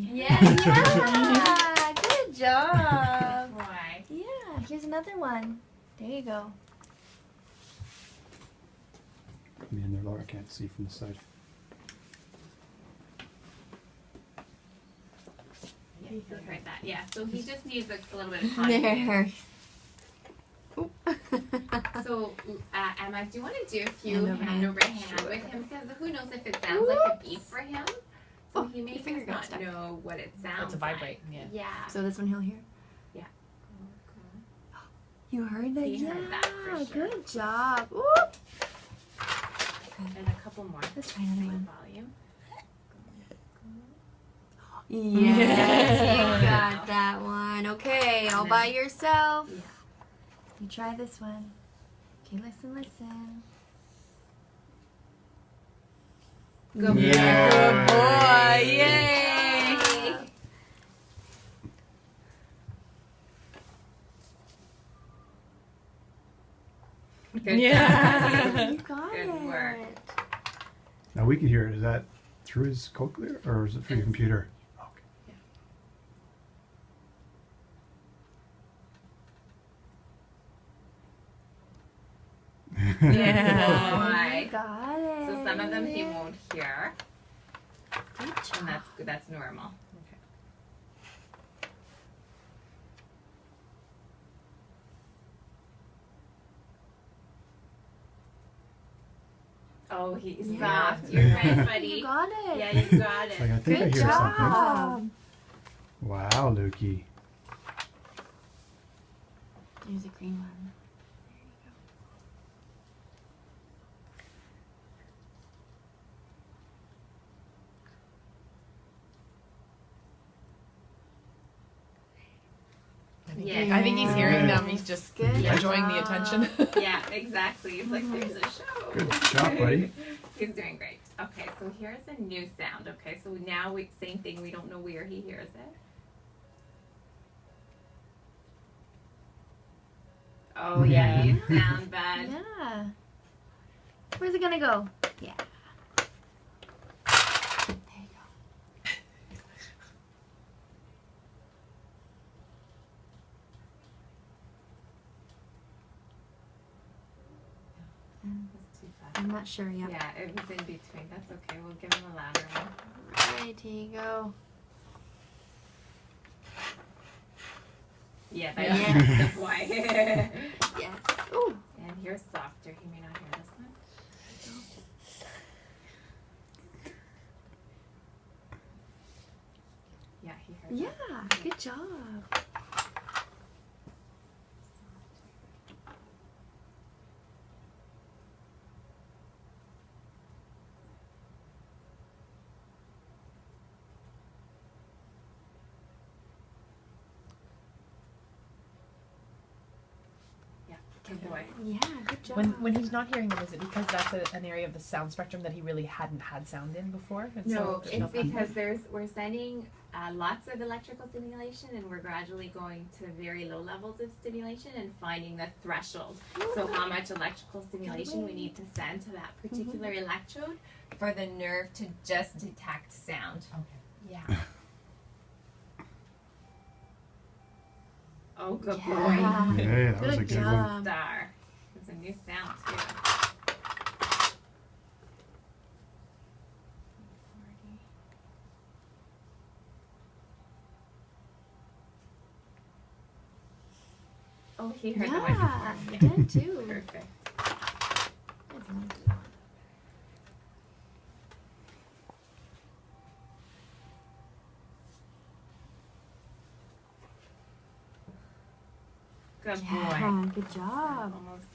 Yeah. Good job. Why? Yeah, here's another one. There you go. Me and their Laura can't see from the side. Yeah, you heard that. Yeah, so he just needs a little bit of confidence. There. So, Emma, do you want to do a few Hand over hand over hand. hand Sure. with him? Because who knows if it sounds like a beep for him. So he may your finger just got not stuck. know what it sounds It's a vibrate, like. yeah. Yeah. So this one he'll hear? Yeah. You heard that? He heard that for sure. Good job. Whoop. And a couple more. Let's try another Same one. volume. Yes, you Yeah. got that one. Okay, all by yourself. Yeah. You try this one. Okay, listen. Good boy. Yeah. Good boy. Yay. Good Yeah. job. You got Good it. work. Now we can hear it. Is that through his cochlear or is it through your computer? Okay. Yeah. You got it. So some of them he won't hear, Good job. and that's normal. Oh, he's Yeah. soft. You're right, buddy. You got it. Yeah, you got It's like, I it. think I Good hear something. job. Wow, Lukey. There's a green one. Yeah. I think he's hearing them. He's just Good enjoying the job. attention. Yeah, exactly. It's like there's a show. Good job, buddy. He's doing great. Okay, so here's a new sound. Okay, so now same thing. We don't know where he hears it. Oh yeah, you sound bad. Yeah. Where's it gonna go? Yeah. There you go. That's too fast. I'm not sure yet. Yeah, it was in between. That's okay. We'll give him a louder one. Right, here you go. Yeah, Yeah. that's the boy. Yes. Ooh. And here's softer. He may not hear this one. Yeah, he heard Yeah. that. Good job. Yeah, good boy. Yeah. Good job. When he's not hearing them, is it because that's an area of the sound spectrum that he really hadn't had sound in before? And No, so it's because we're sending lots of electrical stimulation, and we're gradually going to very low levels of stimulation and finding the threshold. So how much electrical stimulation we need to send to that particular electrode for the nerve to just detect sound. Okay. Yeah. Oh, good boy. Yeah. Yeah, that was a Good good one. job. Star. It's a new sound too. Oh, he heard the one Yeah. before. I did too. Perfect. That's another good one. Good boy. Yeah. Good job. Almost